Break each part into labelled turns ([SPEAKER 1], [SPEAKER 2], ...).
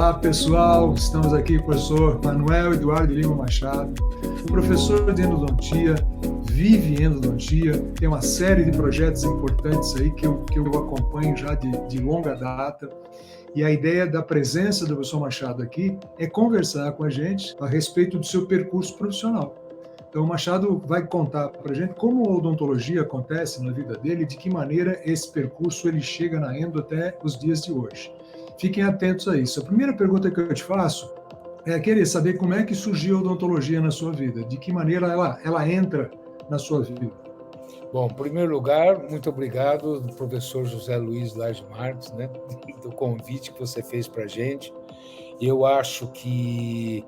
[SPEAKER 1] Olá, pessoal. Estamos aqui com o professor Manuel Eduardo Lima Machado, professor de endodontia, vive em endodontia, tem uma série de projetos importantes aí que eu acompanho já de longa data. E a ideia da presença do professor Machado aqui é conversar com a gente a respeito do seu percurso profissional. Então, o Machado vai contar para a gente como a odontologia acontece na vida dele e de que maneira esse percurso ele chega na endo até os dias de hoje. Fiquem atentos a isso. A primeira pergunta que eu te faço é querer saber como é que surgiu a odontologia na sua vida, de que maneira ela entra na sua vida.
[SPEAKER 2] Bom, em primeiro lugar, muito obrigado, professor José Luiz Lage Marques, né, do convite que você fez para a gente. Eu acho que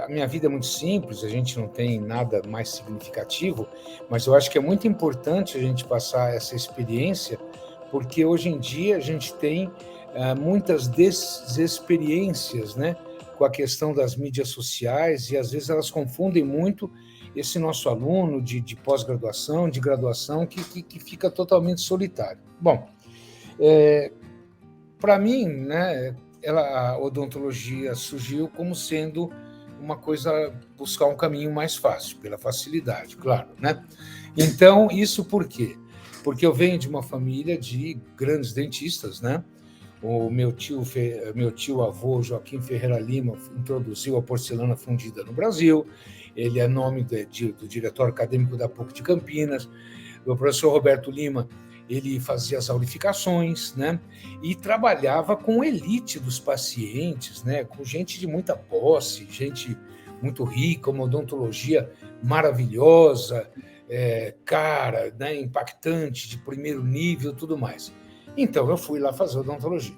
[SPEAKER 2] a minha vida é muito simples, a gente não tem nada mais significativo, mas eu acho que é muito importante a gente passar essa experiência, porque hoje em dia a gente tem muitas desexperiências, né, com a questão das mídias sociais, e às vezes elas confundem muito esse nosso aluno de pós-graduação, de graduação, que fica totalmente solitário. Bom, para mim, né, a odontologia surgiu como sendo uma coisa, buscar um caminho mais fácil, pela facilidade, claro, né? Então, isso por quê? Porque eu venho de uma família de grandes dentistas, né? O meu tio avô, Joaquim Ferreira Lima, introduziu a porcelana fundida no Brasil. Ele é nome do diretório acadêmico da PUC de Campinas. O professor Roberto Lima, ele fazia as aurificações, né? E trabalhava com elite dos pacientes, né? Com gente de muita posse, gente muito rica, uma odontologia maravilhosa, cara, né? Impactante, de primeiro nível, tudo mais. Então, eu fui lá fazer odontologia.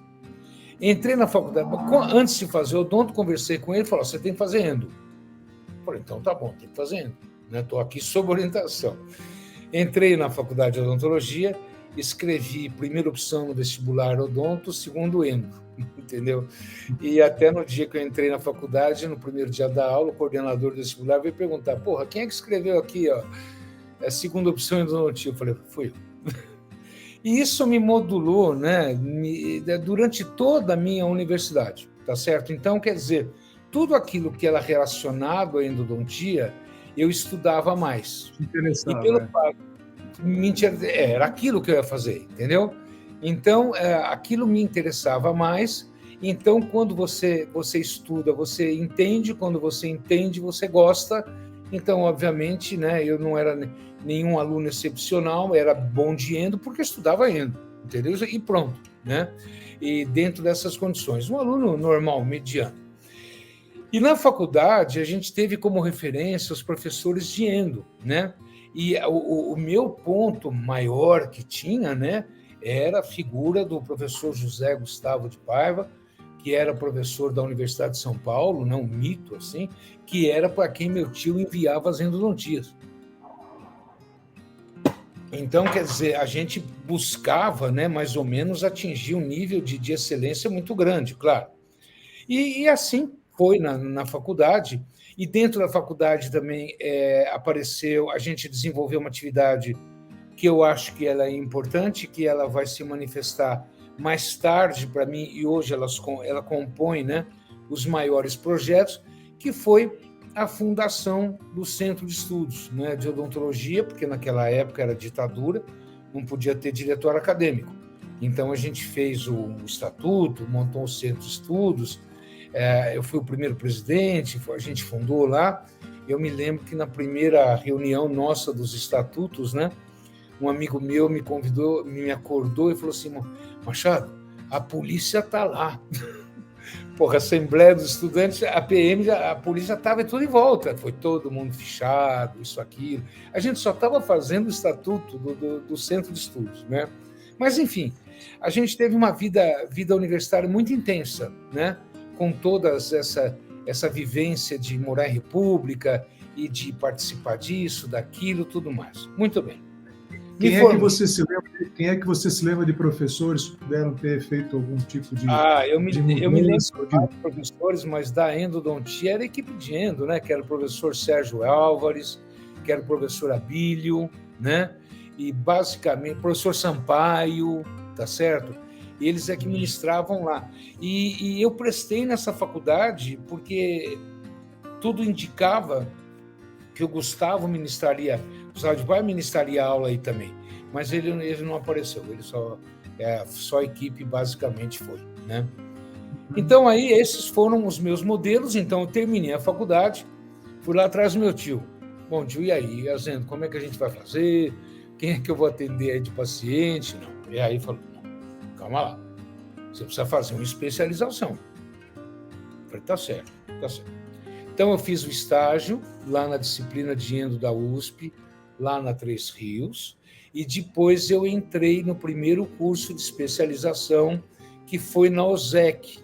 [SPEAKER 2] Entrei na faculdade, antes de fazer odonto, conversei com ele, falou, você tem que fazer endo. Eu falei, então tá bom, tem que fazer endo. Estou aqui sob orientação. Entrei na faculdade de odontologia, escrevi primeira opção no vestibular odonto, segundo endo, entendeu? E até no dia que eu entrei na faculdade, no primeiro dia da aula, o coordenador do vestibular veio perguntar, porra, quem é que escreveu aqui, ó, a segunda opção endodontia? Eu falei, fui eu. E isso me modulou, né, durante toda a minha universidade, tá certo? Então, quer dizer, tudo aquilo que era relacionado à endodontia, eu estudava mais.
[SPEAKER 1] Interessava,
[SPEAKER 2] e pelo fato, era aquilo que eu ia fazer, entendeu? Então, aquilo me interessava mais. Então, quando você estuda, você entende, quando você entende, você gosta. Então, obviamente, né, eu não era nenhum aluno excepcional, era bom de endo, porque estudava endo, entendeu? E pronto, né? E dentro dessas condições, um aluno normal, mediano. E na faculdade, a gente teve como referência os professores de endo, né? E o meu ponto maior que tinha, né, era a figura do professor José Gustavo de Paiva, que era professor da Universidade de São Paulo, né, um mito, assim, que era para quem meu tio enviava as endodontias. Então, quer dizer, a gente buscava, né, mais ou menos, atingir um nível de excelência muito grande, claro. E assim foi na faculdade, e dentro da faculdade também apareceu, a gente desenvolveu uma atividade que eu acho que ela é importante, que ela vai se manifestar mais tarde para mim, e hoje ela compõe, né, os maiores projetos, que foi a fundação do Centro de Estudos, né, de Odontologia, porque naquela época era ditadura, não podia ter diretor acadêmico. Então, a gente fez o estatuto, montou o Centro de Estudos, eu fui o primeiro presidente, a gente fundou lá. Eu me lembro que na primeira reunião nossa dos estatutos, né, um amigo meu me convidou, me acordou e falou assim, Machado, a polícia está lá. Porra, a Assembleia dos Estudantes, a PM, a polícia estava tudo em volta. Foi todo mundo fichado, isso, aquilo. A gente só estava fazendo o estatuto do Centro de Estudos, né? Mas, enfim, a gente teve uma vida universitária muito intensa, né? Com toda essa vivência de morar em república e de participar disso, daquilo, tudo mais. Muito bem.
[SPEAKER 1] Quem é que você se lembra de professores que puderam ter feito algum tipo de
[SPEAKER 2] eu me lembro
[SPEAKER 1] de
[SPEAKER 2] professores, mas da endodontia era a equipe de endo, né? Que era o professor Sérgio Álvares, que era o professor Abílio, né? E basicamente, professor Sampaio, tá certo? eles é que ministravam lá. E eu prestei nessa faculdade porque tudo indicava que o Gustavo de Pai ministraria aula aí também, mas ele não apareceu, ele só a equipe basicamente foi, né? Então aí esses foram os meus modelos. Então eu terminei a faculdade, fui lá atrás do meu tio. Bom, tio, e aí, Azendo, como é que a gente vai fazer? Quem é que eu vou atender aí de paciente? Não. E aí falou, não, calma lá, você precisa fazer uma especialização. Eu falei, tá certo. Então eu fiz o estágio lá na disciplina de endo da USP, lá na Três Rios, e depois eu entrei no primeiro curso de especialização, que foi na OSEC,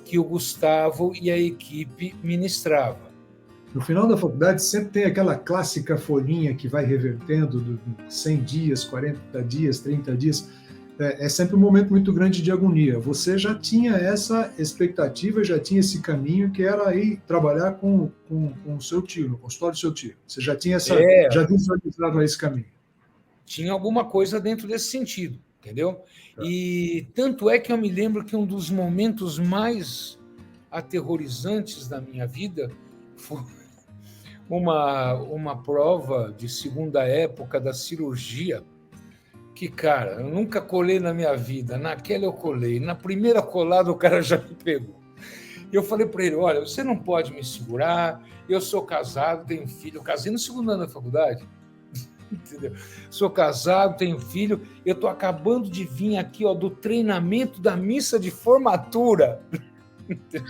[SPEAKER 2] que o Gustavo e a equipe ministrava.
[SPEAKER 1] No final da faculdade sempre tem aquela clássica folhinha que vai revertendo de 100 dias, 40 dias, 30 dias. É sempre um momento muito grande de agonia. Você já tinha essa expectativa, já tinha esse caminho que era ir trabalhar com o seu tio, no consultório do seu tio. Você já tinha já visualizado esse caminho.
[SPEAKER 2] Tinha alguma coisa dentro desse sentido, entendeu? E tanto é que eu me lembro que um dos momentos mais aterrorizantes da minha vida foi uma prova de segunda época da cirurgia, que, cara, eu nunca colei na minha vida. Naquela eu colei. Na primeira colada o cara já me pegou. Eu falei para ele, olha, você não pode me segurar, eu sou casado, tenho filho. Eu casei no segundo ano da faculdade. Entendeu? Sou casado, tenho filho, eu estou acabando de vir aqui do treinamento da missa de formatura. Entendeu?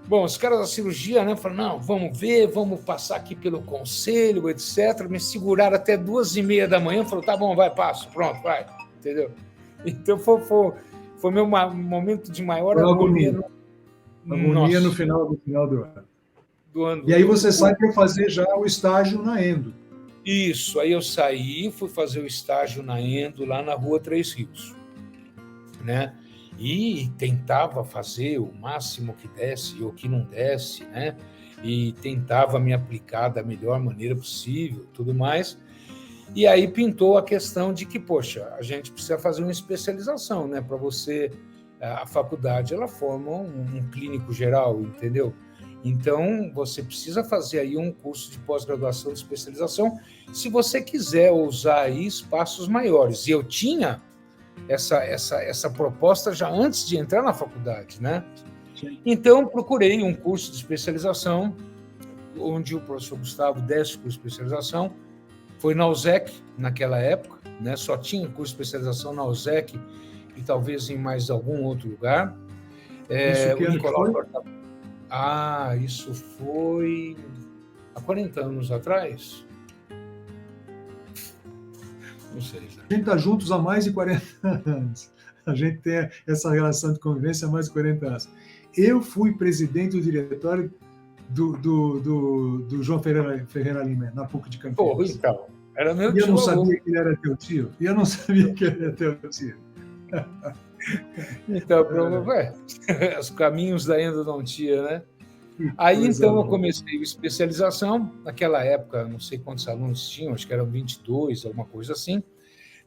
[SPEAKER 2] Bom, os caras da cirurgia, né, falaram, não, vamos ver, vamos passar aqui pelo conselho, etc. Me seguraram até 2h30 da manhã, falaram, tá bom, vai, passo, pronto, vai, entendeu? Então foi meu momento de maior agonia.
[SPEAKER 1] Agonia no final do ano. E aí você sai para fazer já o estágio na Endo.
[SPEAKER 2] Isso, aí eu saí, fui fazer o estágio na Endo, lá na Rua Três Rios, né? E tentava fazer o máximo que desse ou que não desse, né? E tentava me aplicar da melhor maneira possível, tudo mais. E aí pintou a questão de que, poxa, a gente precisa fazer uma especialização, né? Para você, a faculdade, ela forma um clínico geral, entendeu? Então, você precisa fazer aí um curso de pós-graduação de especialização se você quiser usar aí espaços maiores. E eu tinha essa proposta já antes de entrar na faculdade, né? Sim. Então, procurei um curso de especialização, onde o professor Gustavo desse o curso de especialização. Foi na OSEC, naquela época, né? Só tinha curso de especialização na OSEC e talvez em mais algum outro lugar.
[SPEAKER 1] Isso que ano foi?
[SPEAKER 2] Isso foi há 40 anos atrás. Não sei.
[SPEAKER 1] A gente está juntos há mais de 40 anos. A gente tem essa relação de convivência há mais de 40 anos. Eu fui presidente do diretório do João Ferreira Lima, na PUC de Campinas.
[SPEAKER 2] Então, era meu
[SPEAKER 1] tio. E eu não sabia que ele era teu tio.
[SPEAKER 2] Então, os caminhos da endodontia, né? Aí, então, eu comecei a especialização. Naquela época, não sei quantos alunos tinham, acho que eram 22, alguma coisa assim.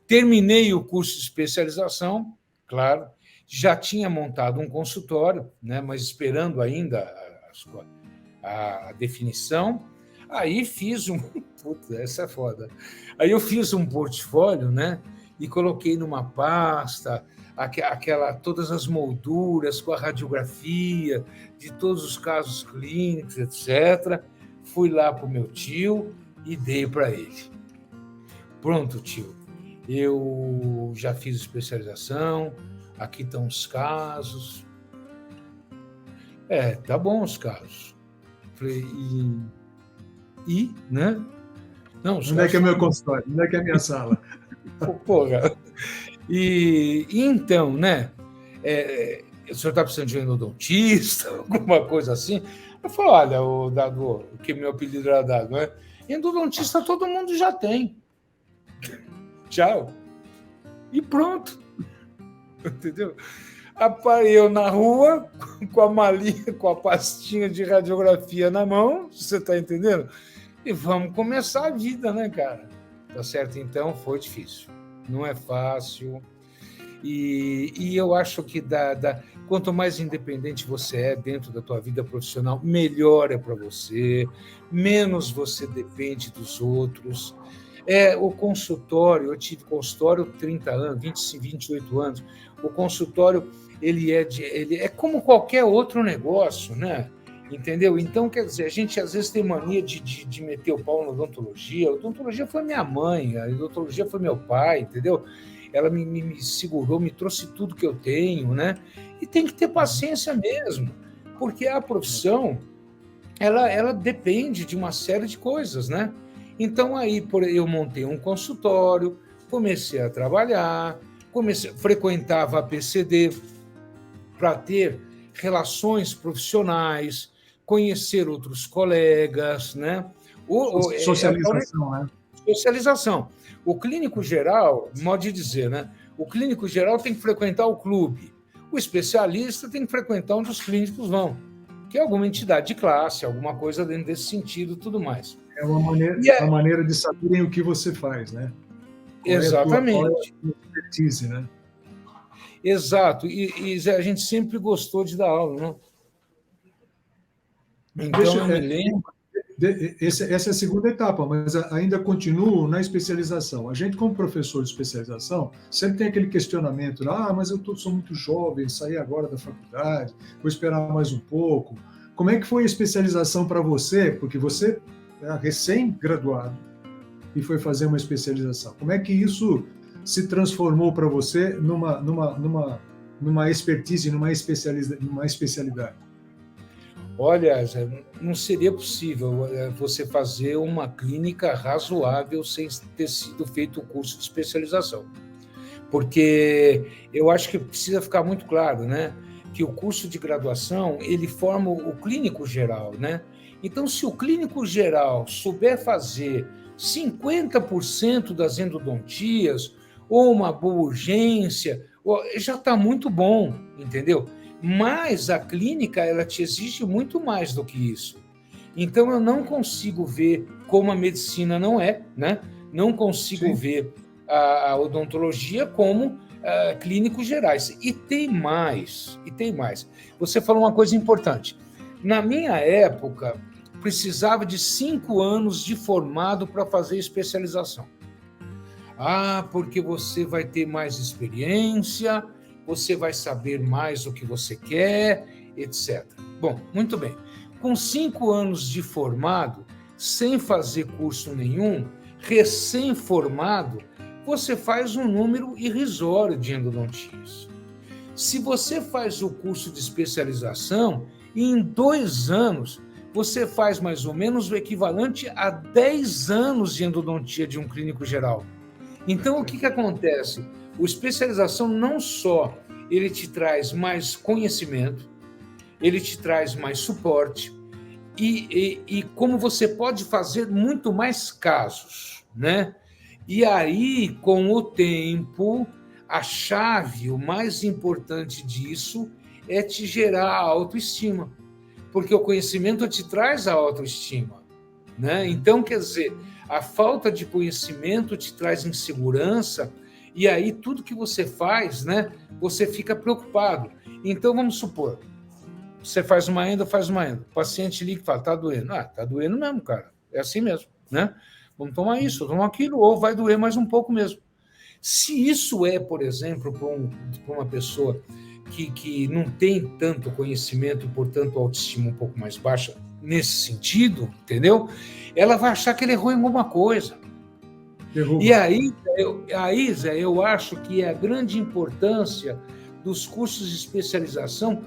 [SPEAKER 2] Terminei o curso de especialização, claro. Já tinha montado um consultório, né, mas esperando ainda a definição. Aí fiz Puta, essa é foda. Aí eu fiz um portfólio, né, e coloquei numa pasta todas as molduras com a radiografia de todos os casos clínicos, etc. Fui lá para o meu tio e dei para ele. Pronto, tio. Eu já fiz especialização, aqui estão os casos. Tá bom os casos. Falei, né? Não,
[SPEAKER 1] onde é que é meu consultório? Onde é que é a minha sala?
[SPEAKER 2] Porra. E então, né? O senhor está precisando de um endodontista, alguma coisa assim? Eu falei, olha, o Dado, que meu apelido era Dado, né? Endodontista todo mundo já tem. Tchau. E pronto. Entendeu? Eu na rua, com a malinha, com a pastinha de radiografia na mão, você está entendendo? E vamos começar a vida, né, cara? Tá certo? Então, foi difícil. Não é fácil. E eu acho que quanto mais independente você é dentro da tua vida profissional, melhor é para você, menos você depende dos outros. O consultório, eu tive consultório 30 anos, 25, 28 anos. O consultório ele é como qualquer outro negócio, né? Entendeu? Então, quer dizer, a gente às vezes tem mania de meter o pau na odontologia. A odontologia foi minha mãe, a odontologia foi meu pai, entendeu? Ela me segurou, me trouxe tudo que eu tenho, né? E tem que ter paciência mesmo, porque a profissão, ela depende de uma série de coisas, né? Então, aí eu montei um consultório, comecei a trabalhar, frequentava a PCD para ter relações profissionais, conhecer outros colegas, né?
[SPEAKER 1] Socialização, né?
[SPEAKER 2] Socialização. O clínico geral, modo de dizer, né? O clínico geral tem que frequentar o clube. O especialista tem que frequentar onde os clínicos vão, que é alguma entidade de classe, alguma coisa dentro desse sentido e tudo mais.
[SPEAKER 1] É uma maneira de saberem o que você faz, né?
[SPEAKER 2] Exatamente.
[SPEAKER 1] Qual é a tua expertise, né?
[SPEAKER 2] Exato. E a gente sempre gostou de dar aula, né? Então, eu me lembro...
[SPEAKER 1] Essa é a segunda etapa, mas ainda continuo na especialização. A gente, como professor de especialização, sempre tem aquele questionamento, mas eu sou muito jovem, saí agora da faculdade, vou esperar mais um pouco. Como é que foi a especialização para você? Porque você é recém-graduado e foi fazer uma especialização. Como é que isso se transformou para você numa expertise, numa especialidade?
[SPEAKER 2] Olha, não seria possível você fazer uma clínica razoável sem ter sido feito o curso de especialização. Porque eu acho que precisa ficar muito claro, né, que o curso de graduação, ele forma o clínico geral, né? Então, se o clínico geral souber fazer 50% das endodontias, ou uma boa urgência, já está muito bom, entendeu? Mas a clínica, ela te exige muito mais do que isso. Então, eu não consigo ver como a medicina não é, né? Não consigo ver a odontologia como clínicos gerais. E tem mais. Você falou uma coisa importante. Na minha época, precisava de 5 anos de formado para fazer especialização. Porque você vai ter mais experiência, você vai saber mais o que você quer, etc. Bom, muito bem. Com 5 anos de formado, sem fazer curso nenhum, recém-formado, você faz um número irrisório de endodontias. Se você faz o curso de especialização, em 2 anos, você faz mais ou menos o equivalente a 10 anos de endodontia de um clínico geral. Então, o que acontece? O especialização não só ele te traz mais conhecimento, ele te traz mais suporte e como você pode fazer muito mais casos, né? E aí, com o tempo, a chave, o mais importante disso é te gerar a autoestima, porque o conhecimento te traz a autoestima, né? Então, quer dizer, a falta de conhecimento te traz insegurança. E aí, tudo que você faz, né, você fica preocupado. Então, vamos supor, você faz uma endo. O paciente liga e fala, tá doendo. Tá doendo mesmo, cara. É assim mesmo, né? Vamos tomar isso, tomar aquilo, ou vai doer mais um pouco mesmo. Se isso é, por exemplo, para uma pessoa que não tem tanto conhecimento, portanto, autoestima um pouco mais baixa, nesse sentido, entendeu? Ela vai achar que ele errou em alguma coisa. E aí, Zé, eu acho que a grande importância dos cursos de especialização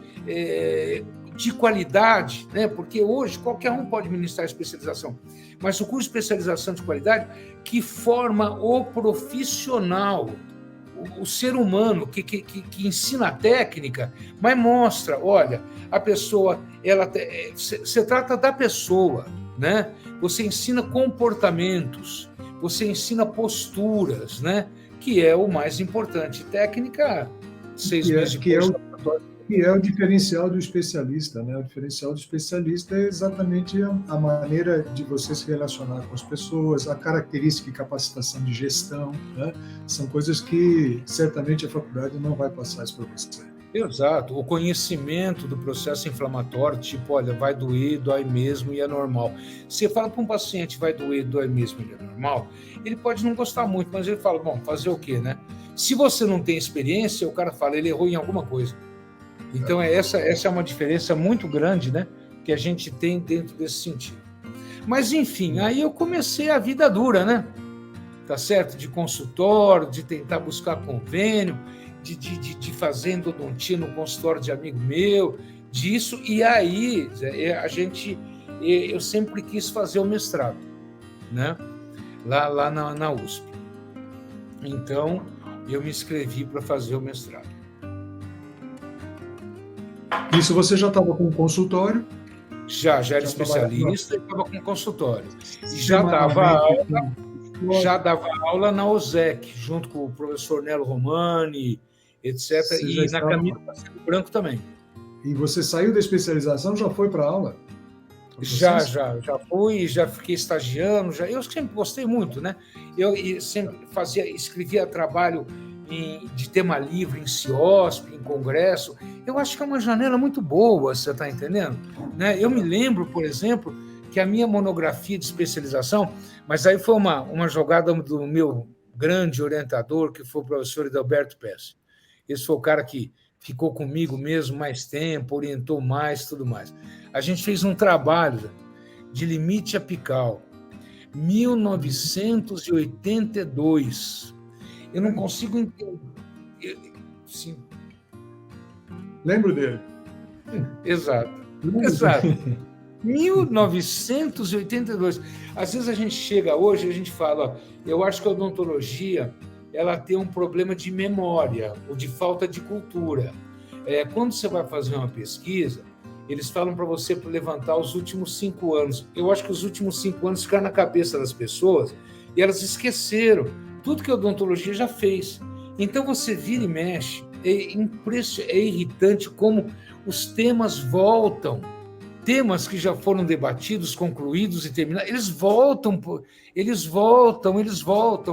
[SPEAKER 2] de qualidade, né? Porque hoje qualquer um pode ministrar especialização, mas o curso de especialização de qualidade que forma o profissional, o ser humano, que ensina a técnica, mas mostra, olha, a pessoa, você trata da pessoa, né? Você ensina comportamentos, você ensina posturas, né? Que é o mais importante. Técnica, 6 meses depois.
[SPEAKER 1] E é o diferencial do especialista, né? O diferencial do especialista é exatamente a maneira de você se relacionar com as pessoas, a característica e capacitação de gestão, né? São coisas que certamente a faculdade não vai passar isso para você.
[SPEAKER 2] Exato, o conhecimento do processo inflamatório, tipo, olha, vai doer, dói mesmo e é normal. Você fala para um paciente, vai doer, dói mesmo e é normal, ele pode não gostar muito, mas ele fala, bom, fazer o quê, né? Se você não tem experiência, o cara fala, ele errou em alguma coisa. Então, essa é uma diferença muito grande, né, que a gente tem dentro desse sentido. Mas, enfim, aí eu comecei a vida dura, né? Tá certo? De consultório, de tentar buscar convênio, de fazer endodontia no consultório de amigo meu, disso, e aí eu sempre quis fazer o mestrado, né? Lá na USP. Então, eu me inscrevi para fazer o mestrado.
[SPEAKER 1] Isso você já estava com um consultório?
[SPEAKER 2] Já era especialista e estava com consultório. E já dava aula na OSEC, junto com o professor Nelo Romani, etc. E na Camila Castelo Branco também.
[SPEAKER 1] E você saiu da especialização, já foi para aula?
[SPEAKER 2] Já fui, já fiquei estagiando, eu sempre gostei muito, né? Eu sempre escrevia trabalho de tema livre em CIOSP, em congresso. Eu acho que é uma janela muito boa, você está entendendo? Né? Eu me lembro, por exemplo, que a minha monografia de especialização, mas aí foi uma jogada do meu grande orientador, que foi o professor Adalberto Pesce. Esse foi o cara que ficou comigo mesmo mais tempo, orientou mais, tudo mais. A gente fez um trabalho de limite apical, 1982. Eu não consigo entender. Sim.
[SPEAKER 1] Lembro dele.
[SPEAKER 2] Exato. 1982. Às vezes a gente chega hoje e a gente fala, ó, eu acho que a odontologia ela tem um problema de memória ou de falta de cultura. Quando você vai fazer uma pesquisa, eles falam para você levantar os últimos 5 anos. Eu acho que os últimos 5 anos ficaram na cabeça das pessoas e elas esqueceram tudo que a odontologia já fez. Então você vira e mexe, é irritante como os temas voltam, temas que já foram debatidos, concluídos e terminados, eles voltam,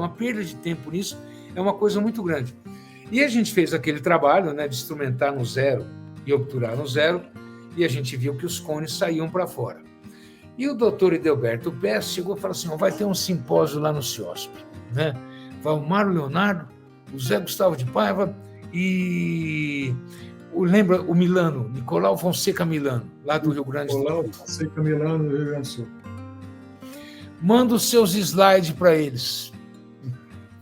[SPEAKER 2] a perda de tempo nisso é uma coisa muito grande. E a gente fez aquele trabalho, né, de instrumentar no zero e obturar no zero, e a gente viu que os cones saíam para fora. E o doutor Adalberto Pesce chegou e falou assim, vai ter um simpósio lá no CIOSP, né? Vai o Mário Leonardo, o Zé Gustavo de Paiva e lembra o Milano, Nicolau Fonseca Milano, lá do Rio Grande do Sul.
[SPEAKER 1] Nicolau Fonseca Milano, do Rio Grande do Sul.
[SPEAKER 2] Manda os seus slides para eles.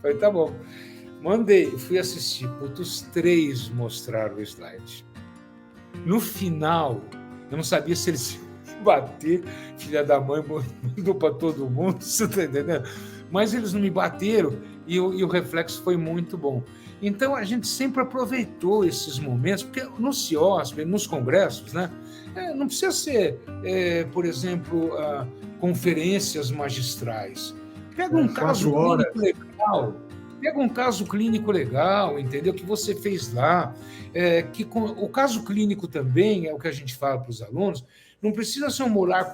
[SPEAKER 2] Falei, tá bom. Mandei, fui assistir. Os 3 mostraram o slide. No final, eu não sabia se eles iam bater, filha da mãe, mandou para todo mundo, você está entendendo? Mas eles não me bateram e o reflexo foi muito bom. Então, a gente sempre aproveitou esses momentos, porque no CIOSP, nos congressos, né, não precisa ser, por exemplo, conferências magistrais. Pega um caso clínico legal, entendeu? Que você fez lá. O caso clínico também, é o que a gente fala para os alunos, não precisa ser um molar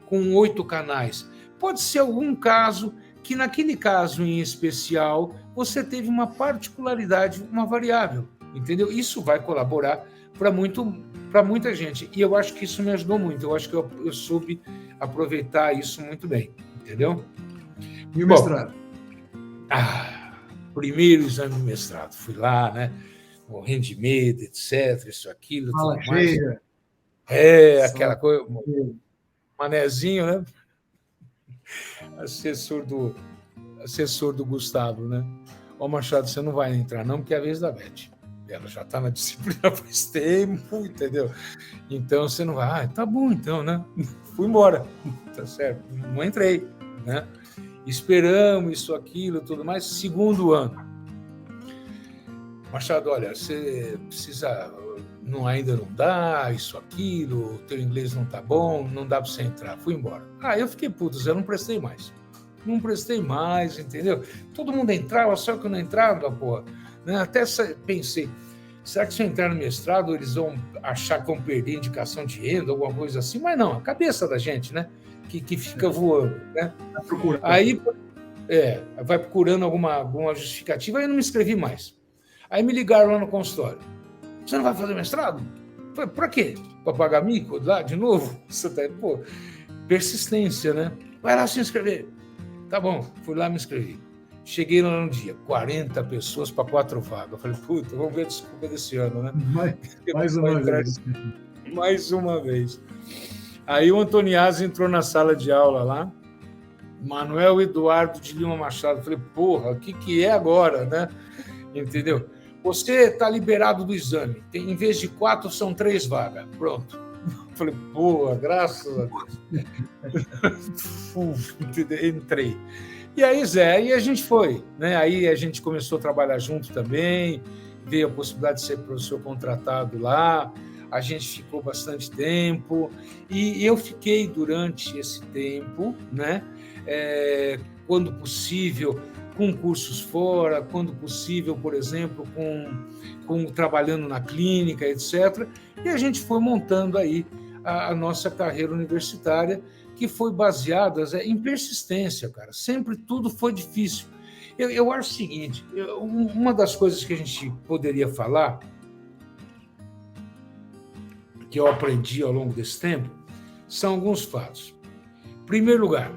[SPEAKER 2] com 8 canais. Pode ser algum caso que, naquele caso em especial, você teve uma particularidade, uma variável, entendeu? Isso vai colaborar para muita gente. E eu acho que isso me ajudou muito. Eu acho que eu soube aproveitar isso muito bem, entendeu?
[SPEAKER 1] E o mestrado?
[SPEAKER 2] Primeiro exame do mestrado. Fui lá, né? Morrendo de medo, etc. Isso, aquilo, tudo mais. Aquela coisa. Manezinho, né? Assessor do Gustavo, né? Ó, Machado, você não vai entrar não, porque é a vez da Beth. Ela já está na disciplina faz tempo, entendeu? Então, você não vai. Tá bom, então, né? Fui embora, tá certo? Não entrei, né? Esperamos isso, aquilo, tudo mais. 2º ano. Machado, olha, você precisa... ainda não dá, isso, aquilo, o teu inglês não tá bom, não dá para você entrar. Fui embora. Eu fiquei puto, eu não prestei mais. Não prestei mais, entendeu? Todo mundo entrava, só que eu não entrava, porra. Né? Até pensei, será que se eu entrar no mestrado eles vão achar que vão perder indicação de renda, alguma coisa assim? Mas não, a cabeça da gente, né? Que fica voando, né? Aí vai procurando alguma justificativa, aí eu não me inscrevi mais. Aí me ligaram lá no consultório. Você não vai fazer mestrado? Falei, pra quê? Para pagar mico lá de novo? Você tá, pô, persistência, né? Vai lá se inscrever. Tá bom, fui lá me inscrevi. Cheguei lá no dia, 40 pessoas para 4 vagas. Eu falei, puta, vamos ver a desculpa desse ano, né?
[SPEAKER 1] Mais uma vez.
[SPEAKER 2] Mais uma vez. Aí o Antoniazzi entrou na sala de aula lá, Manuel Eduardo de Lima Machado. Eu falei, porra, o que é agora, né? Entendeu? Você está liberado do exame. Em vez de 4, são 3 vagas. Pronto. Eu falei, boa, graças a Deus. Entrei. E aí, Zé, e a gente foi, né? Aí a gente começou a trabalhar junto também, veio a possibilidade de ser professor contratado lá, a gente ficou bastante tempo, e eu fiquei durante esse tempo, né? Quando possível, com cursos fora, quando possível, por exemplo, trabalhando na clínica, etc. E a gente foi montando aí a nossa carreira universitária, que foi baseada em persistência, cara. Sempre tudo foi difícil. Eu acho o seguinte, uma das coisas que a gente poderia falar, que eu aprendi ao longo desse tempo, são alguns fatos. Em primeiro lugar,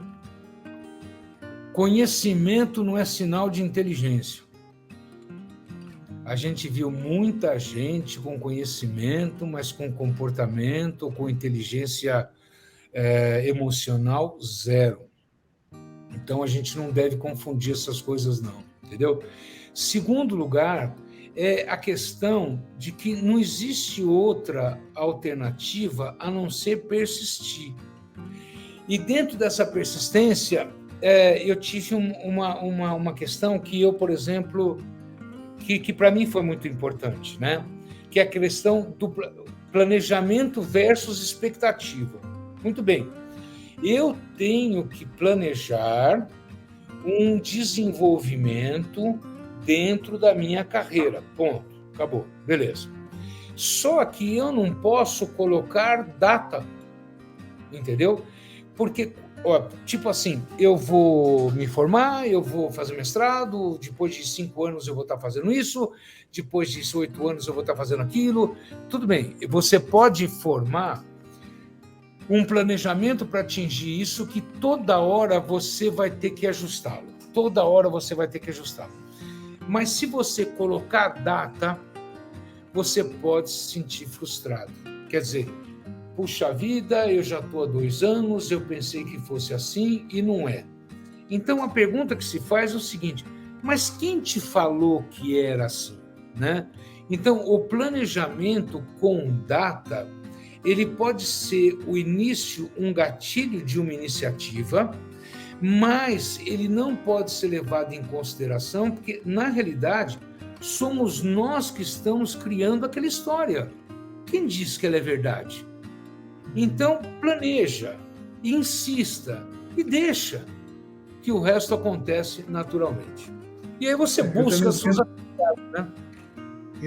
[SPEAKER 2] conhecimento não é sinal de inteligência. A gente viu muita gente com conhecimento, mas com comportamento, com inteligência emocional, zero. Então, a gente não deve confundir essas coisas, não, entendeu? Segundo lugar, é a questão de que não existe outra alternativa a não ser persistir. E dentro dessa persistência, eu tive uma questão que eu, por exemplo, que para mim foi muito importante, né? Que é a questão do planejamento versus expectativa. Muito bem, eu tenho que planejar um desenvolvimento dentro da minha carreira, ponto, acabou, beleza. Só que eu não posso colocar data, entendeu? Porque, tipo assim, eu vou me formar, eu vou fazer mestrado, depois de 5 anos eu vou estar fazendo isso, depois de 8 anos eu vou estar fazendo aquilo, tudo bem, você pode formar um planejamento para atingir isso que toda hora você vai ter que ajustá-lo. Toda hora você vai ter que ajustá-lo. Mas se você colocar data, você pode se sentir frustrado. Quer dizer, puxa vida, eu já estou há 2 anos, eu pensei que fosse assim e não é. Então a pergunta que se faz é o seguinte, mas quem te falou que era assim, né? Então o planejamento com data, ele pode ser o início, um gatilho de uma iniciativa, mas ele não pode ser levado em consideração, porque, na realidade, somos nós que estamos criando aquela história. Quem diz que ela é verdade? Então, planeja, insista e deixa que o resto acontece naturalmente. E aí você busca suas atividades, né?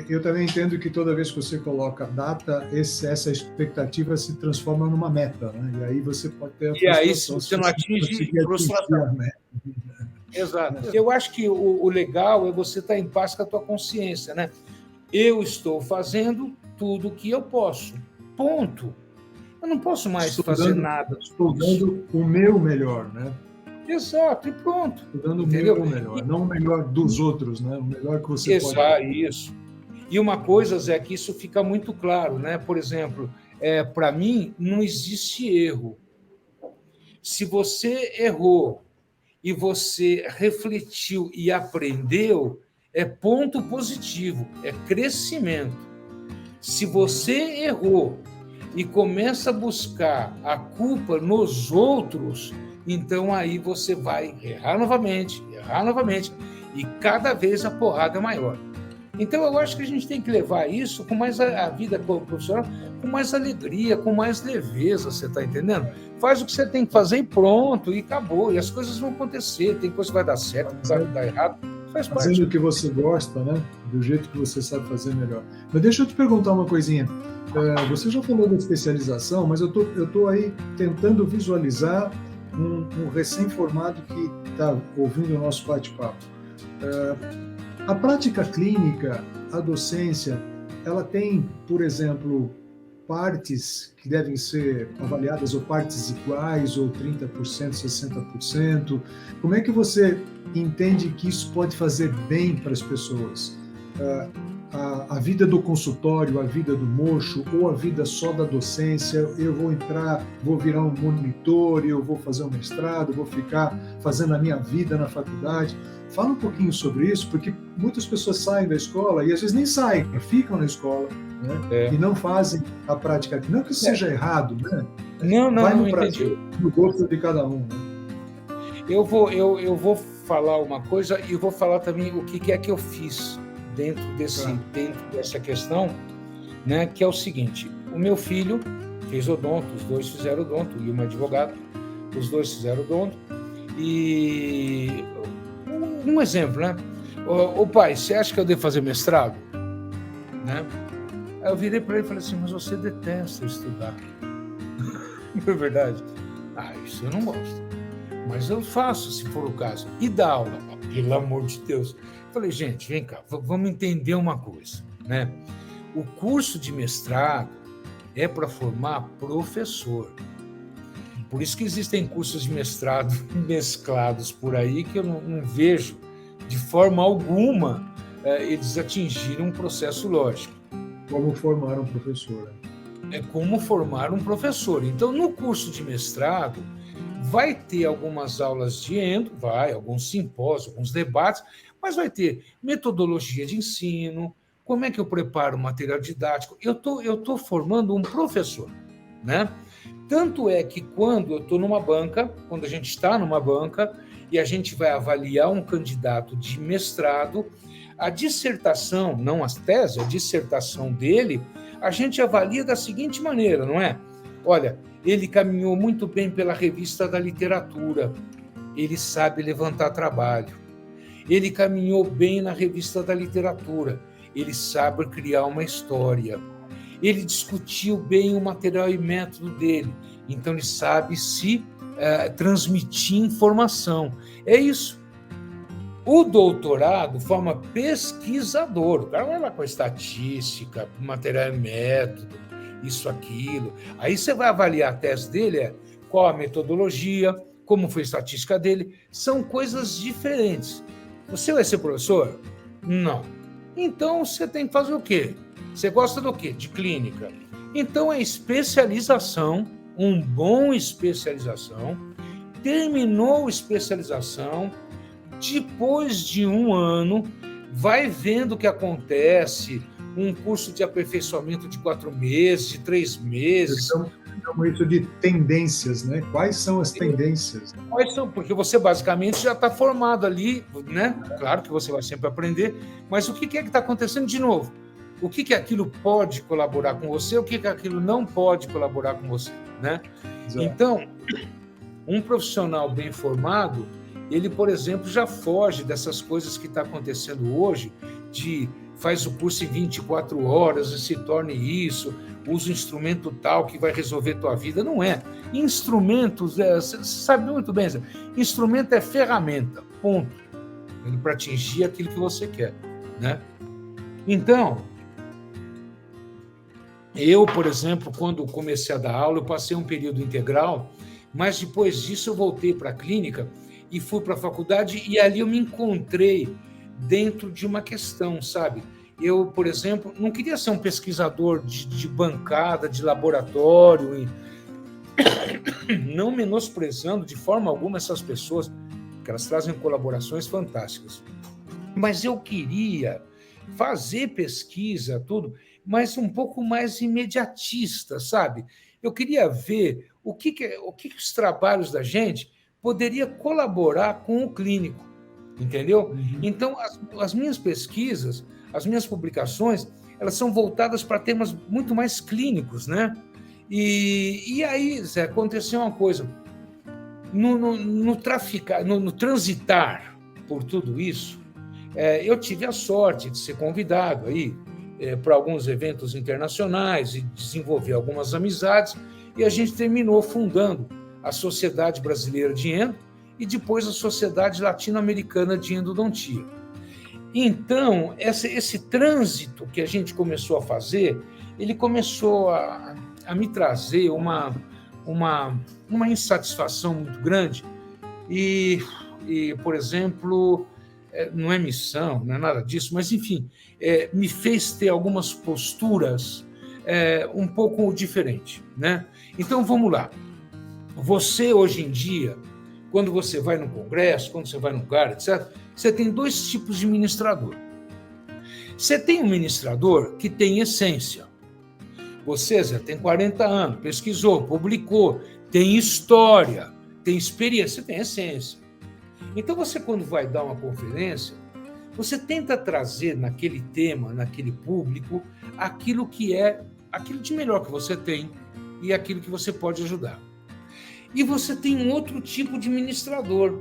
[SPEAKER 1] Eu também entendo que toda vez que você coloca data, essa expectativa se transforma numa meta, né? E aí você pode ter a frustração.
[SPEAKER 2] E aí, se você não atinge, frustração. Exato. Eu acho que o legal é você estar em paz com a tua consciência, né? Eu estou fazendo tudo o que eu posso. Ponto. Eu não posso mais fazer nada.
[SPEAKER 1] Estou dando o meu melhor, né?
[SPEAKER 2] Exato, e pronto.
[SPEAKER 1] Estou dando o meu melhor, não o melhor dos outros, né? O melhor que você pode.
[SPEAKER 2] Isso. E uma coisa, Zé, que isso fica muito claro, né? Por exemplo, para mim, não existe erro. Se você errou e você refletiu e aprendeu, é ponto positivo, é crescimento. Se você errou e começa a buscar a culpa nos outros, então aí você vai errar novamente, e cada vez a porrada é maior. Então, eu acho que a gente tem que levar isso com mais a vida profissional, com mais alegria, com mais leveza, você está entendendo? Faz o que você tem que fazer e pronto, e acabou. E as coisas vão acontecer, tem coisa que vai dar certo, tem coisa que vai dar errado. Faz parte.
[SPEAKER 1] Fazendo o que você gosta, né? Do jeito que você sabe fazer melhor. Mas deixa eu te perguntar uma coisinha. Você já falou da especialização, mas eu tô aí tentando visualizar um recém-formado que está ouvindo o nosso bate-papo. A prática clínica, a docência, ela tem, por exemplo, partes que devem ser avaliadas, ou partes iguais, ou 30%, 60%. Como é que você entende que isso pode fazer bem para as pessoas? A vida do consultório, a vida do mocho, ou a vida só da docência? Eu vou entrar, vou virar um monitor, eu vou fazer um mestrado, vou ficar fazendo a minha vida na faculdade. Fala um pouquinho sobre isso, porque muitas pessoas saem da escola, e às vezes nem saem, ficam na escola, né? E não fazem a prática. Não que isso seja errado, né?
[SPEAKER 2] Não,
[SPEAKER 1] Vai no
[SPEAKER 2] entendi.
[SPEAKER 1] prazer, no gosto de cada um, né?
[SPEAKER 2] Eu vou falar uma coisa e vou falar também o que é que eu fiz dentro dessa questão, né? Que é o seguinte: o meu filho fez odonto, os dois fizeram odonto, e uma advogada, os dois fizeram odonto. E um exemplo, né? Ô pai, você acha que eu devo fazer mestrado? Né? Aí eu virei para ele e falei assim: mas você detesta estudar. Não é verdade? Isso eu não gosto. Mas eu faço, se for o caso. E dar aula, pelo amor de Deus. Eu falei, gente, vem cá, vamos entender uma coisa, né? O curso de mestrado é para formar professor. Por isso que existem cursos de mestrado mesclados por aí que eu não vejo de forma alguma eles atingirem um processo lógico.
[SPEAKER 1] Como formar um professor.
[SPEAKER 2] É como formar um professor. Então, no curso de mestrado, vai ter algumas aulas de alguns simpósios, alguns debates, mas vai ter metodologia de ensino, como é que eu preparo o material didático. Eu tô formando um professor, né? Tanto é que quando eu estou numa banca, quando a gente está numa banca e a gente vai avaliar um candidato de mestrado, a dissertação, não as teses, a dissertação dele, a gente avalia da seguinte maneira, não é? Olha, ele caminhou muito bem pela revista da literatura, ele sabe levantar trabalho. Ele caminhou bem na revista da literatura, ele sabe criar uma história. Ele discutiu bem o material e método dele, então ele sabe se transmitir informação. É isso. O doutorado forma pesquisador. O cara vai lá com a estatística, material e método, isso, aquilo. Aí você vai avaliar a tese dele, qual a metodologia, como foi a estatística dele. São coisas diferentes. Você vai ser professor? Não. Então você tem que fazer o quê? Você gosta do quê? De clínica. Então é especialização, um bom especialização. Terminou a especialização, depois de 1 ano, vai vendo o que acontece, um curso de aperfeiçoamento de 4 meses, de 3 meses.
[SPEAKER 1] Então, isso de tendências, né? Quais são as tendências?
[SPEAKER 2] Quais são? Porque você basicamente já está formado ali, né? Claro que você vai sempre aprender, mas o que é que está acontecendo de novo? O que aquilo pode colaborar com você, o que aquilo não pode colaborar com você, né? Exato. Então, um profissional bem formado, ele, por exemplo, já foge dessas coisas que está acontecendo hoje, de faz o curso em 24 horas e se torne isso, usa o instrumento tal que vai resolver tua vida. Não é. Instrumentos, você sabe muito bem, instrumento é ferramenta, ponto. Para atingir aquilo que você quer, né? Então, eu, por exemplo, quando comecei a dar aula, eu passei um período integral, mas depois disso eu voltei para a clínica e fui para a faculdade, e ali eu me encontrei dentro de uma questão, sabe? Eu, por exemplo, não queria ser um pesquisador de bancada, de laboratório, não menosprezando de forma alguma essas pessoas, que elas trazem colaborações fantásticas. Mas eu queria fazer pesquisa, tudo, mas um pouco mais imediatista, sabe? Eu queria ver o que os trabalhos da gente poderia colaborar com o clínico, entendeu? Uhum. Então, as minhas pesquisas, as minhas publicações, elas são voltadas para temas muito mais clínicos, né? E aí, Zé, aconteceu uma coisa. No transitar por tudo isso, eu tive a sorte de ser convidado aí para alguns eventos internacionais e desenvolver algumas amizades, e a gente terminou fundando a Sociedade Brasileira de Endo e depois a Sociedade Latino-Americana de Endodontia. Então, esse trânsito que a gente começou a fazer, ele começou a me trazer uma insatisfação muito grande e, por exemplo, não é missão, não é nada disso, mas, enfim, me fez ter algumas posturas um pouco diferentes, né? Então, vamos lá. Você, hoje em dia, quando você vai no congresso, quando você vai no lugar, etc., você tem dois tipos de ministrador. Você tem um ministrador que tem essência. Você, Zé, tem 40 anos, pesquisou, publicou, tem história, tem experiência, você tem essência. Então, você, quando vai dar uma conferência, você tenta trazer naquele tema, naquele público, aquilo que é aquilo de melhor que você tem e aquilo que você pode ajudar. E você tem um outro tipo de ministrador.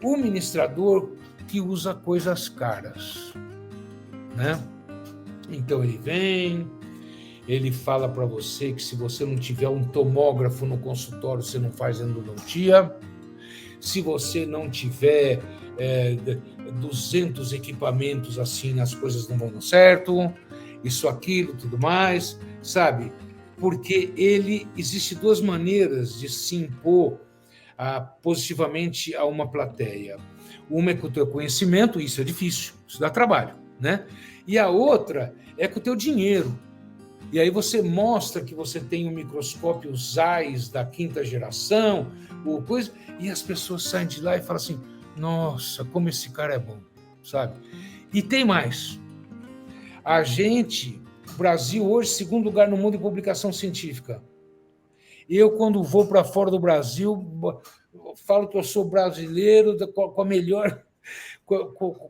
[SPEAKER 2] O ministrador que usa coisas caras, né? Então, ele vem, ele fala para você que se você não tiver um tomógrafo no consultório, você não faz endodontia. Se você não tiver 200 equipamentos assim, as coisas não vão dar certo, isso, aquilo, tudo mais, sabe? Porque existe duas maneiras de se impor positivamente a uma plateia. Uma é com o teu conhecimento, isso é difícil, isso dá trabalho, né? E a outra é com o teu dinheiro. E aí você mostra que você tem um microscópio Zeiss da 5ª geração, ou coisa, e as pessoas saem de lá e falam assim, nossa, como esse cara é bom, sabe? E tem mais. O Brasil hoje, 2º lugar no mundo em publicação científica. Eu, quando vou para fora do Brasil, falo que eu sou brasileiro com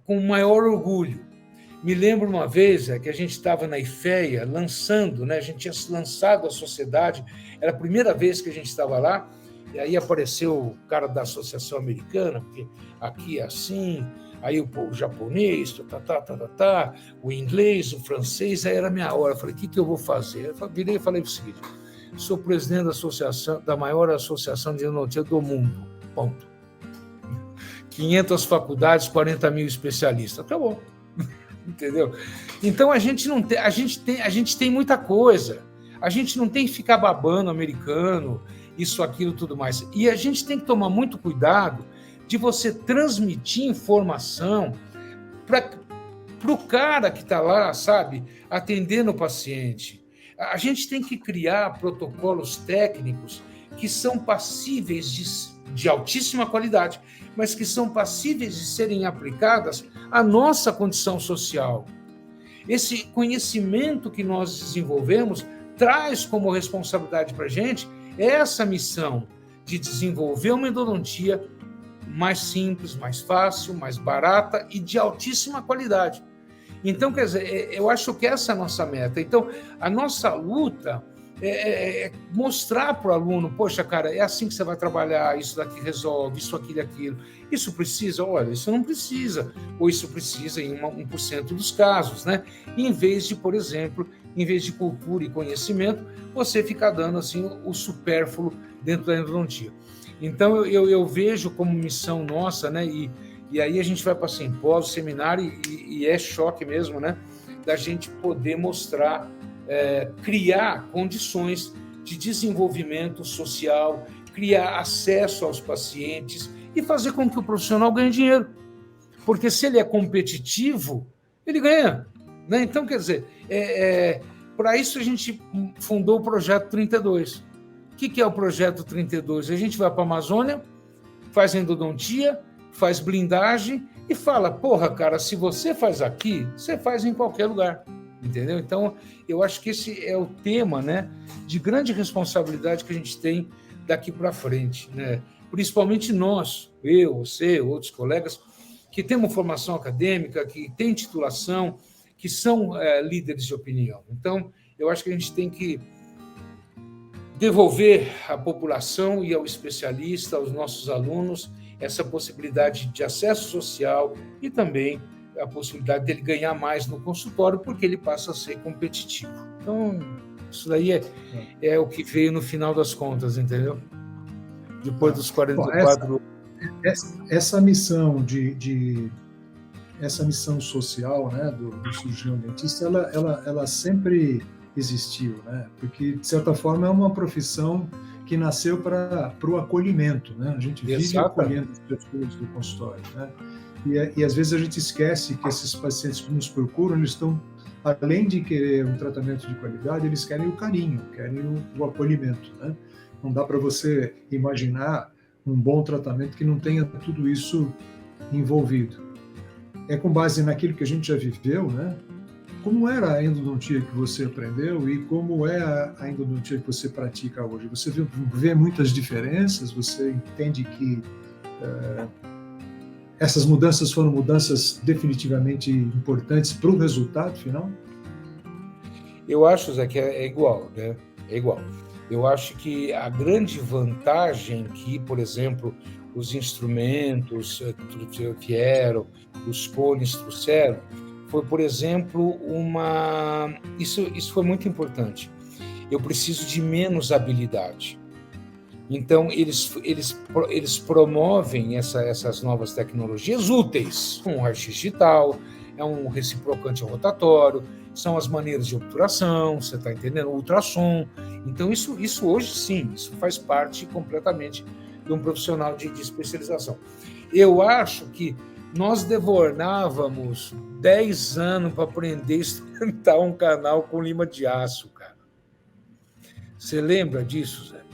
[SPEAKER 2] o maior orgulho. Me lembro uma vez que a gente estava na IFEA lançando, né? A gente tinha lançado a sociedade, era a primeira vez que a gente estava lá, e aí apareceu o cara da Associação Americana, porque aqui é assim, aí o japonês, o inglês, o francês, aí era a minha hora. Eu falei, o que eu vou fazer? Eu virei e falei o seguinte, sou presidente da maior associação de endodontia do mundo, ponto. 500 faculdades, 40 mil especialistas, tá bom. Entendeu? Então a gente tem muita coisa. A gente não tem que ficar babando americano, isso, aquilo, tudo mais. E a gente tem que tomar muito cuidado de você transmitir informação para o cara que está lá, sabe, atendendo o paciente. A gente tem que criar protocolos técnicos que são passíveis de altíssima qualidade, mas que são passíveis de serem aplicadas à nossa condição social. Esse conhecimento que nós desenvolvemos traz como responsabilidade para a gente essa missão de desenvolver uma endodontia mais simples, mais fácil, mais barata e de altíssima qualidade. Então, quer dizer, eu acho que essa é a nossa meta. Então, a nossa luta é mostrar para o aluno, poxa, cara, é assim que você vai trabalhar, isso daqui resolve, isso, aquilo, aquilo. Isso precisa? Olha, isso não precisa. Ou isso precisa em 1% dos casos, né? Em vez de, por exemplo, em vez de cultura e conhecimento, você ficar dando assim o supérfluo dentro da endodontia. Então, eu vejo como missão nossa, né? E aí a gente vai para simpósio, seminário, e é choque mesmo, né? Da gente poder mostrar, criar condições de desenvolvimento social, criar acesso aos pacientes e fazer com que o profissional ganhe dinheiro. Porque se ele é competitivo, ele ganha, né? Então, quer dizer, para isso a gente fundou o Projeto 32. O que é o Projeto 32? A gente vai para a Amazônia, faz endodontia, faz blindagem e fala, porra, cara, se você faz aqui, você faz em qualquer lugar, entendeu? Então, eu acho que esse é o tema, né, de grande responsabilidade que a gente tem daqui para frente, né? Principalmente nós, eu, você, outros colegas, que temos formação acadêmica, que têm titulação, que são líderes de opinião. Então, eu acho que a gente tem que devolver à população e ao especialista, aos nossos alunos, essa possibilidade de acesso social e também a possibilidade dele ganhar mais no consultório, porque ele passa a ser competitivo. Então, isso daí é o que veio no final das contas, entendeu? Depois dos 44...
[SPEAKER 1] Essa missão essa missão social, né, do cirurgião dentista, ela sempre existiu, né? Porque, de certa forma, é uma profissão que nasceu para o acolhimento, né? A gente vive acolhendo as pessoas do consultório, né? E às vezes a gente esquece que esses pacientes que nos procuram, eles estão, além de querer um tratamento de qualidade, eles querem o carinho, querem o acolhimento, né? Não dá para você imaginar um bom tratamento que não tenha tudo isso envolvido. É com base naquilo que a gente já viveu, né? Como era a endodontia que você aprendeu e como é a endodontia que você pratica hoje? Você vê muitas diferenças? Você entende que essas mudanças foram mudanças definitivamente importantes para o resultado final?
[SPEAKER 2] Eu acho, Zé, que é igual, né? É igual. Eu acho que a grande vantagem que, por exemplo, os instrumentos vieram, os cones trouxeram, foi, por exemplo, Isso foi muito importante. Eu preciso de menos habilidade. Então, eles promovem essas novas tecnologias úteis. Um raio-x digital, é um reciprocante rotatório, são as maneiras de obturação, você está entendendo? O ultrassom. Então, isso hoje, sim, isso faz parte completamente de um profissional de especialização. Eu acho que nós devornávamos 10 anos para aprender a instrumentar um canal com lima de aço, cara. Você lembra disso, Zé?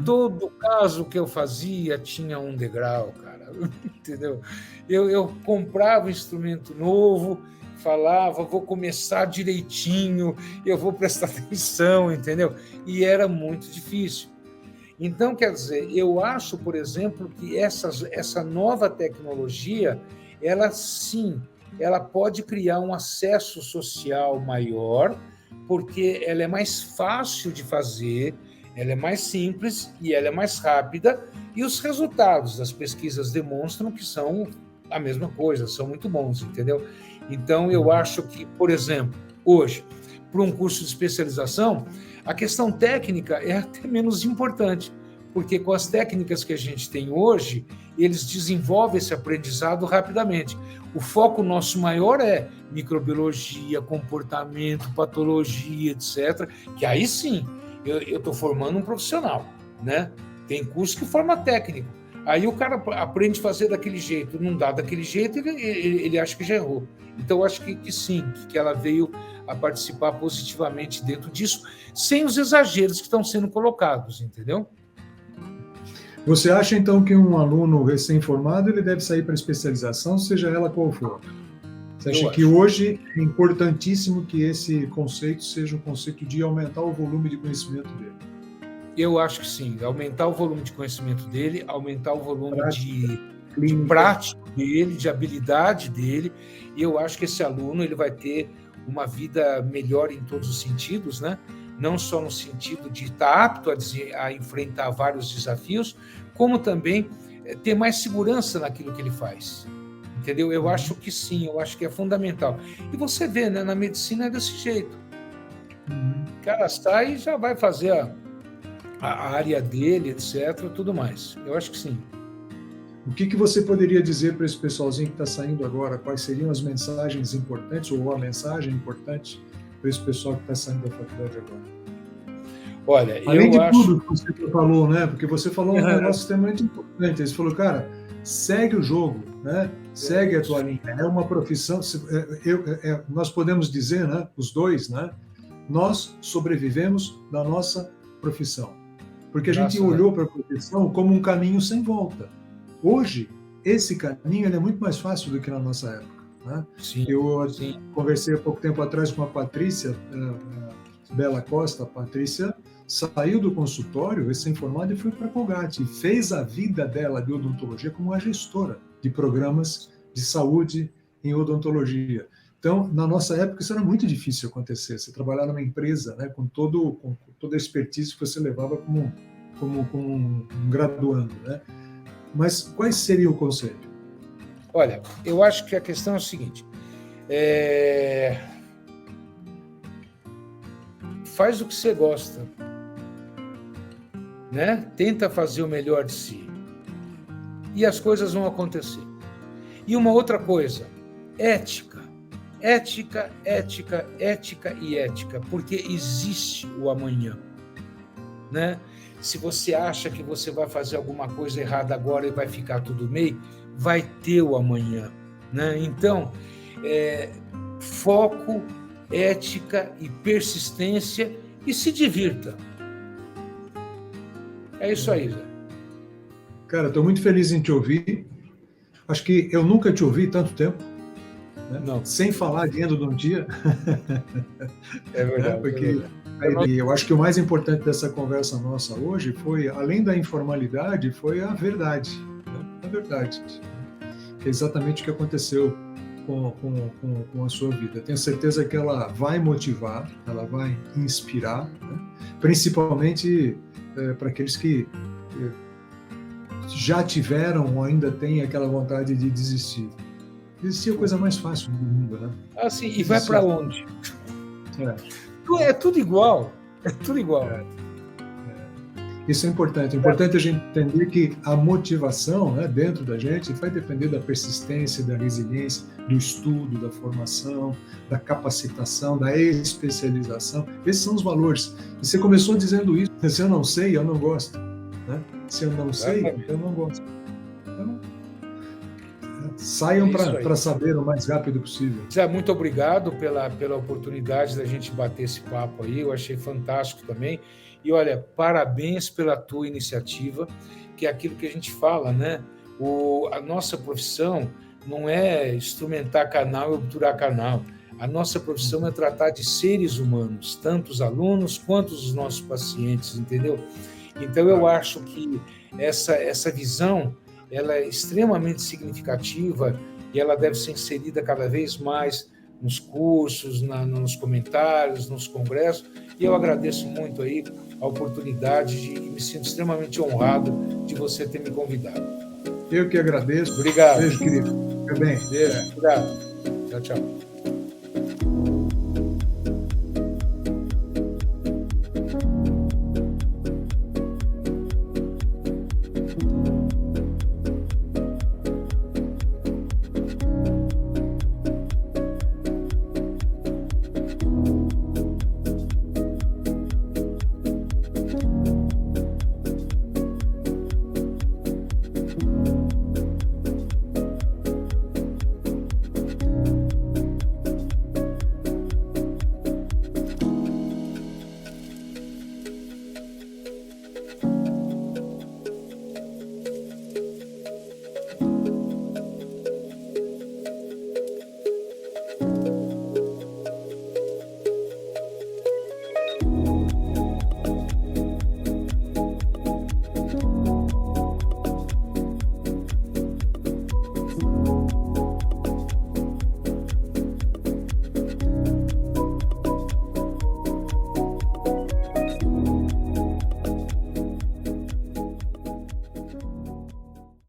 [SPEAKER 2] Todo caso que eu fazia tinha um degrau, cara, entendeu? Eu comprava instrumento novo, falava, vou começar direitinho, eu vou prestar atenção, entendeu? E era muito difícil. Então, quer dizer, eu acho, por exemplo, que essa nova tecnologia, ela sim, ela pode criar um acesso social maior, porque ela é mais fácil de fazer, ela é mais simples e ela é mais rápida, e os resultados das pesquisas demonstram que são a mesma coisa, são muito bons, entendeu? Então, eu acho que, por exemplo, hoje, para um curso de especialização, a questão técnica é até menos importante, porque com as técnicas que a gente tem hoje, eles desenvolvem esse aprendizado rapidamente. O foco nosso maior é microbiologia, comportamento, patologia, etc., que aí sim, eu estou formando um profissional, né? Tem curso que forma técnico. Aí o cara aprende a fazer daquele jeito, não dá daquele jeito, ele acha que já errou. Então, eu acho que sim, que ela veio a participar positivamente dentro disso, sem os exageros que estão sendo colocados, entendeu?
[SPEAKER 1] Você acha, então, que um aluno recém-formado ele deve sair para especialização, seja ela qual for? Você acha que hoje é importantíssimo que esse conceito seja o conceito de aumentar o volume de conhecimento dele?
[SPEAKER 2] Eu acho que sim, aumentar o volume de conhecimento dele, aumentar o volume de prática dele, de habilidade dele, e eu acho que esse aluno ele vai ter uma vida melhor em todos os sentidos, né? Não só no sentido de estar apto a enfrentar vários desafios, como também ter mais segurança naquilo que ele faz. Entendeu? Eu acho que sim, eu acho que é fundamental. E você vê, né, na medicina é desse jeito. O cara sai e já vai fazer a área dele, etc., tudo mais. Eu acho que sim.
[SPEAKER 1] O que você poderia dizer para esse pessoalzinho que está saindo agora? Quais seriam as mensagens importantes ou a mensagem importante para esse pessoal que está saindo da faculdade agora?
[SPEAKER 2] Olha,
[SPEAKER 1] além de tudo que você falou, né? Porque você falou um negócio extremamente importante. Você falou, cara, segue o jogo, né? Segue a tua linha. É uma profissão. Nós podemos dizer, né? Os dois, né? Nós sobrevivemos da nossa profissão, porque a gente olhou para a profissão como um caminho sem volta. Hoje, esse caminho ele é muito mais fácil do que na nossa época, né? Eu conversei há pouco tempo atrás com a Patrícia Bela Costa. A Patrícia saiu do consultório recém-formada e foi para a Colgate e fez a vida dela de odontologia como uma gestora de programas de saúde em odontologia. Então, na nossa época, isso era muito difícil acontecer. Você trabalhar numa empresa, né, com toda a expertise que você levava como um graduando, né? Mas quais seria o conselho?
[SPEAKER 2] Olha, eu acho que a questão é o seguinte, faz o que você gosta, né? Tenta fazer o melhor de si e as coisas vão acontecer. E uma outra coisa, ética, e ética, porque existe o amanhã, né? Se você acha que você vai fazer alguma coisa errada agora e vai ficar tudo bem, vai ter o amanhã, né? Então, foco, ética e persistência e se divirta. É isso aí, Zé.
[SPEAKER 1] Cara, estou muito feliz em te ouvir. Acho que eu nunca te ouvi tanto tempo, né?
[SPEAKER 2] Não.
[SPEAKER 1] Sem falar de endodontia.
[SPEAKER 2] É verdade.
[SPEAKER 1] Porque
[SPEAKER 2] é verdade.
[SPEAKER 1] eu acho que o mais importante dessa conversa nossa hoje foi, além da informalidade, foi a verdade. Né? A verdade. Que é exatamente o que aconteceu com a sua vida. Tenho certeza que ela vai motivar, ela vai inspirar, né? Principalmente para aqueles que já tiveram ou ainda têm aquela vontade de desistir. Desistir é a coisa mais fácil do mundo, né?
[SPEAKER 2] Ah, sim, e vai para onde?
[SPEAKER 1] É
[SPEAKER 2] tudo igual. É tudo igual.
[SPEAKER 1] Isso é importante. É importante a gente entender que a motivação, né, dentro da gente vai depender da persistência, da resiliência, do estudo, da formação, da capacitação, da especialização. Esses são os valores. E você começou dizendo isso. Se eu não sei, eu não gosto. Né? Se eu não sei, eu não gosto. Então, saiam para saber o mais rápido possível.
[SPEAKER 2] Zé, muito obrigado pela oportunidade da gente bater esse papo aí. Eu achei fantástico também. E olha, parabéns pela tua iniciativa, que é aquilo que a gente fala, né? A nossa profissão não é instrumentar canal e obturar canal. A nossa profissão é tratar de seres humanos, tanto os alunos quanto os nossos pacientes, entendeu? Então, eu acho que essa visão ela é extremamente significativa e ela deve ser inserida cada vez mais nos cursos, nos comentários, nos congressos. E eu agradeço muito aí a oportunidade e me sinto extremamente honrado de você ter me convidado.
[SPEAKER 1] Eu que agradeço.
[SPEAKER 2] Obrigado.
[SPEAKER 1] Beijo, querido. Fica bem.
[SPEAKER 2] Beijo. Obrigado. Tchau, tchau.